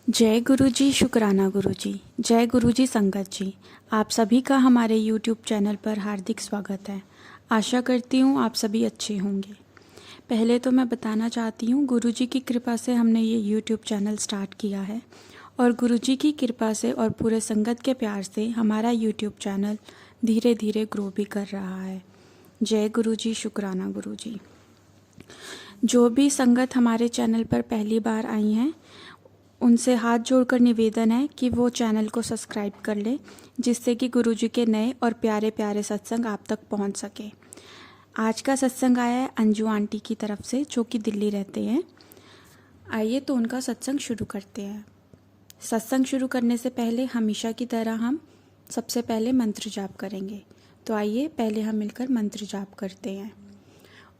जय गुरु जी, शुक्राना गुरु जी। जय गुरु जी संगत जी। आप सभी का हमारे YouTube चैनल पर हार्दिक स्वागत है। आशा करती हूँ आप सभी अच्छे होंगे। पहले तो मैं बताना चाहती हूँ, गुरु जी की कृपा से हमने ये YouTube चैनल स्टार्ट किया है और गुरु जी की कृपा से और पूरे संगत के प्यार से हमारा YouTube चैनल धीरे धीरे ग्रो भी कर रहा है। जय गुरु जी, शुक्राना गुरु जी। जो भी संगत हमारे चैनल पर पहली बार आई हैं, उनसे हाथ जोड़कर निवेदन है कि वो चैनल को सब्सक्राइब कर ले, जिससे कि गुरुजी के नए और प्यारे प्यारे सत्संग आप तक पहुंच सके। आज का सत्संग आया है अंजू आंटी की तरफ से, जो कि दिल्ली रहते हैं। आइए तो उनका सत्संग शुरू करते हैं। सत्संग शुरू करने से पहले हमेशा की तरह हम सबसे पहले मंत्र जाप करेंगे। तो आइए पहले हम मिलकर मंत्र जाप करते हैं।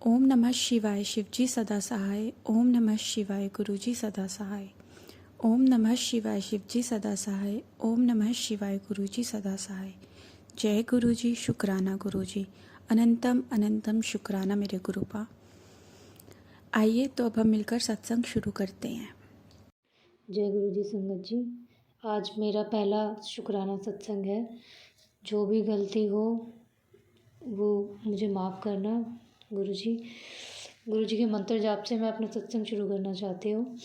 ओम नमः शिवाय, शिव जी सदा सहाय। ओम नमः शिवाय, गुरु जी सदा सहाय। ओम नमः शिवाय, शिव जी सदा सहाय। ओम नमः शिवाय, गुरु जी सदा सहाय। जय गुरु जी, शुक्राना गुरु जी। अनंतम अनंतम शुक्राना मेरे गुरुपा। आइए तो अब हम मिलकर सत्संग शुरू करते हैं। जय गुरु जी संगत जी। आज मेरा पहला शुक्राना सत्संग है। जो भी गलती हो वो मुझे माफ़ करना गुरु जी। गुरु जी के मंत्र जाप से मैं अपना सत्संग शुरू करना चाहती हूँ।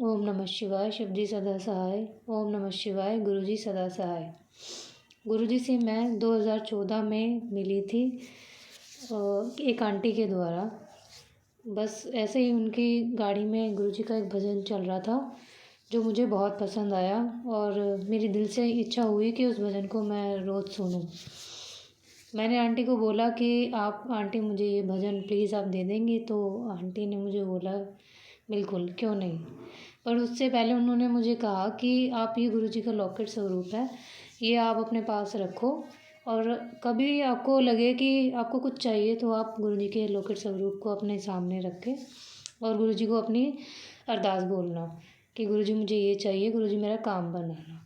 ओम नमः शिवाय, शिव जी सदा सहाय। ओम नमः शिवाय, गुरु जी सदा सहाय। गुरु जी से मैं 2014 में मिली थी एक आंटी के द्वारा। बस ऐसे ही उनकी गाड़ी में गुरु जी का एक भजन चल रहा था जो मुझे बहुत पसंद आया और मेरी दिल से इच्छा हुई कि उस भजन को मैं रोज़ सुनूं। मैंने आंटी को बोला कि आप आंटी मुझे ये भजन प्लीज़ आप दे देंगी, तो आंटी ने मुझे बोला बिल्कुल क्यों नहीं। पर उससे पहले उन्होंने मुझे कहा कि आप ये गुरु जी का लॉकेट स्वरूप है, ये आप अपने पास रखो और कभी आपको लगे कि आपको कुछ चाहिए तो आप गुरु जी के लॉकेट स्वरूप को अपने सामने रख के और गुरु जी को अपनी अरदास बोलना कि गुरु जी मुझे ये चाहिए, गुरु जी मेरा काम बनाना।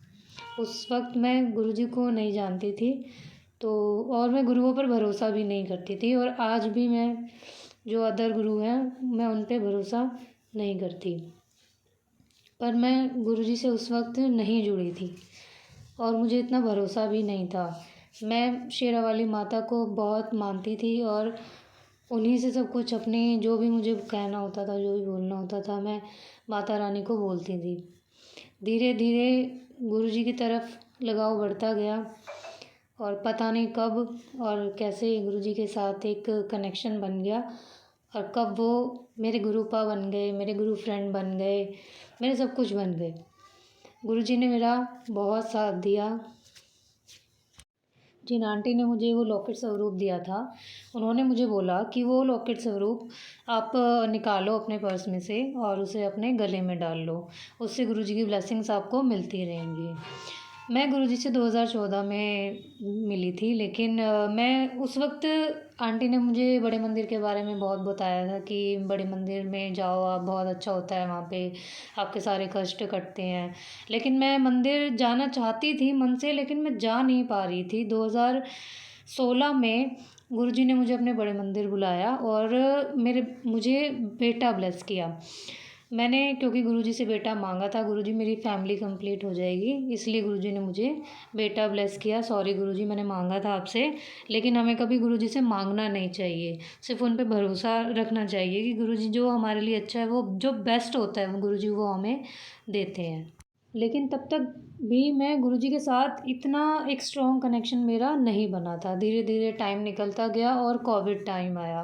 उस वक्त मैं गुरु जी को नहीं जानती थी तो और मैं गुरुओं पर भरोसा भी नहीं करती थी और आज भी मैं जो अदर गुरु हैं मैं उन पे भरोसा नहीं करती। पर मैं गुरु जी से उस वक्त नहीं जुड़ी थी और मुझे इतना भरोसा भी नहीं था। मैं शेरावाली माता को बहुत मानती थी और उन्हीं से सब कुछ अपनी जो भी मुझे कहना होता था, जो भी बोलना होता था, मैं माता रानी को बोलती थी। धीरे धीरे गुरु जी की तरफ लगाव बढ़ता गया और पता नहीं कब और कैसे गुरु जी के साथ एक कनेक्शन बन गया और कब वो मेरे गुरुपा बन गए, मेरे गुरु फ्रेंड बन गए, मेरे सब कुछ बन गए। गुरु जी ने मेरा बहुत साथ दिया। जिन आंटी ने मुझे वो लॉकेट स्वरूप दिया था उन्होंने मुझे बोला कि वो लॉकेट स्वरूप आप निकालो अपने पर्स में से और उसे अपने गले में डाल लो, उससे गुरु जी की ब्लेसिंग्स आपको मिलती रहेंगी। मैं गुरु जी से 2014 में मिली थी, लेकिन मैं उस वक्त आंटी ने मुझे बड़े मंदिर के बारे में बहुत बताया था कि बड़े मंदिर में जाओ आप, बहुत अच्छा होता है वहाँ पे, आपके सारे कष्ट कटते हैं। लेकिन मैं मंदिर जाना चाहती थी मन से, लेकिन मैं जा नहीं पा रही थी। 2016 में गुरुजी ने मुझे अपने बड़े मंदिर बुलाया और मुझे बेटा ब्लेस किया। मैंने क्योंकि गुरुजी से बेटा मांगा था, गुरुजी मेरी फैमिली कंप्लीट हो जाएगी इसलिए गुरुजी ने मुझे बेटा ब्लेस किया। सॉरी गुरुजी, मैंने मांगा था आपसे, लेकिन हमें कभी गुरुजी से मांगना नहीं चाहिए, सिर्फ उन पे भरोसा रखना चाहिए कि गुरुजी जो हमारे लिए अच्छा है, वो जो बेस्ट होता है वो गुरुजी वो हमें देते हैं। लेकिन तब तक भी मैं गुरुजी के साथ इतना एक स्ट्रॉन्ग कनेक्शन मेरा नहीं बना था। धीरे धीरे टाइम निकलता गया और कोविड टाइम आया।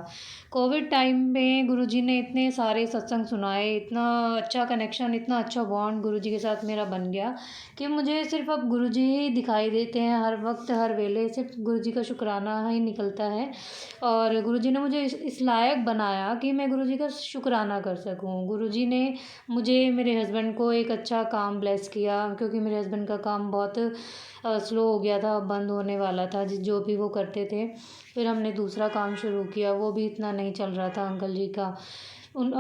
कोविड टाइम में गुरुजी ने इतने सारे सत्संग सुनाए, इतना अच्छा कनेक्शन, इतना अच्छा बॉन्ड गुरुजी के साथ मेरा बन गया कि मुझे सिर्फ अब गुरुजी ही दिखाई देते हैं हर वक्त हर वेले, सिर्फ गुरुजी का शुक्राना ही निकलता है। और गुरुजी ने मुझे इस लायक बनाया कि मैं गुरुजी का शुक्राना कर सकूं। गुरुजी ने मुझे, मेरे हस्बैंड को एक अच्छा काम ब्लेस किया, क्योंकि मेरे हस्बैंड का काम बहुत स्लो हो गया था, बंद होने वाला था जो भी वो करते थे। फिर हमने दूसरा काम शुरू किया, वो भी इतना नहीं चल रहा था अंकल जी का। उन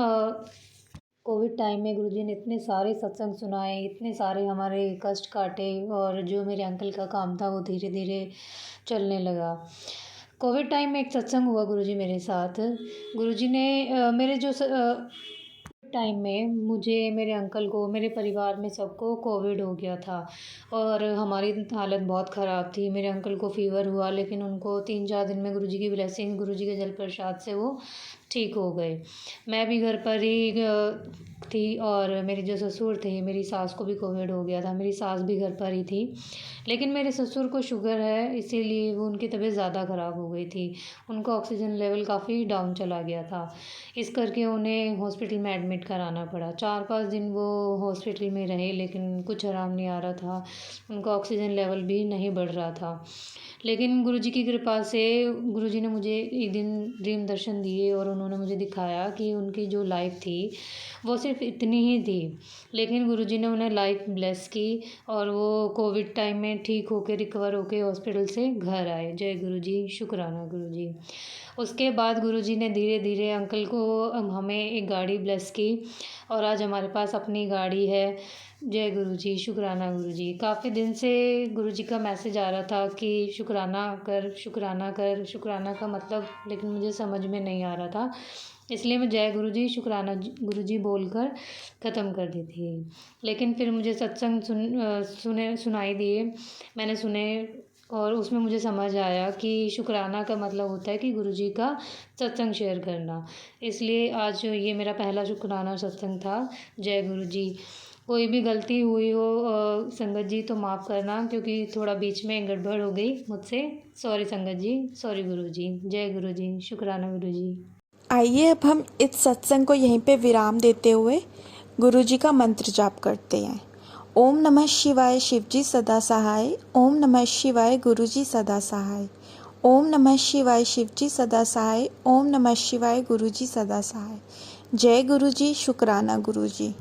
कोविड टाइम में गुरुजी ने इतने सारे सत्संग सुनाए, इतने सारे हमारे कष्ट काटे और जो मेरे अंकल का काम था वो धीरे धीरे चलने लगा। कोविड टाइम में एक सत्संग हुआ गुरुजी मेरे साथ। गुरुजी ने मेरे जो टाइम में मुझे, मेरे अंकल को, मेरे परिवार में सबको कोविड हो गया था और हमारी हालत बहुत ख़राब थी। मेरे अंकल को फ़ीवर हुआ, लेकिन उनको 3-4 दिन में गुरुजी की ब्लेसिंग, गुरुजी के जल प्रसाद से वो ठीक हो गए। मैं भी घर पर ही थी और मेरे जो ससुर थे, मेरी सास को भी कोविड हो गया था। मेरी सास भी घर पर ही थी, लेकिन मेरे ससुर को शुगर है, इसीलिए वो उनकी तबीयत ज़्यादा ख़राब हो गई थी। उनका ऑक्सीजन लेवल काफ़ी डाउन चला गया था, इस करके उन्हें हॉस्पिटल में एडमिट कराना पड़ा। 4-5 दिन वो हॉस्पिटल में रहे, लेकिन कुछ आराम नहीं आ रहा था। उनका ऑक्सीजन लेवल भी नहीं बढ़ रहा था। लेकिन गुरुजी की कृपा से गुरुजी ने मुझे एक दिन ड्रीम दर्शन दिए और उन्होंने मुझे दिखाया कि उनकी जो लाइफ थी वो सिर्फ इतनी ही थी, लेकिन गुरुजी ने उन्हें लाइफ ब्लेस की और वो कोविड टाइम में ठीक होके, रिकवर होके हॉस्पिटल से घर आए। जय गुरुजी, शुक्राना गुरुजी। उसके बाद गुरुजी ने धीरे धीरे अंकल को हमें एक गाड़ी ब्लेस की और आज हमारे पास अपनी गाड़ी है। जय गुरुजी, शुक्राना गुरुजी। काफ़ी दिन से गुरुजी का मैसेज आ रहा था कि शुक्राना कर, शुक्राना कर। शुक्राना का मतलब लेकिन मुझे समझ में नहीं आ रहा था, इसलिए मैं जय गुरुजी, शुक्राना गुरुजी बोलकर ख़त्म कर दी थी। लेकिन फिर मुझे सत्संग सुनाई दिए, मैंने सुने और उसमें मुझे समझ आया कि शुक्राना का मतलब होता है कि गुरुजी का सत्संग शेयर करना। इसलिए आज ये मेरा पहला शुक्राना सत्संग था। जय गुरुजी। कोई भी गलती हुई हो संगत जी तो माफ़ करना, क्योंकि थोड़ा बीच में गड़बड़ हो गई मुझसे। सॉरी संगत जी, सॉरी गुरुजी। जय गुरुजी, शुक्राना गुरुजी। आइए अब हम इस सत्संग को यहीं पे विराम देते हुए गुरु जी का मंत्र जाप करते हैं। ओम नमः शिवाय शिवजी सदा सहाय। ओम नमः शिवाय गुरुजी सदा सहाय। ओम नमः शिवाय शिवजी सदा सहाय। ओम नमः शिवाय गुरुजी सदा सहाय। जय गुरुजी, शुक्राना गुरुजी।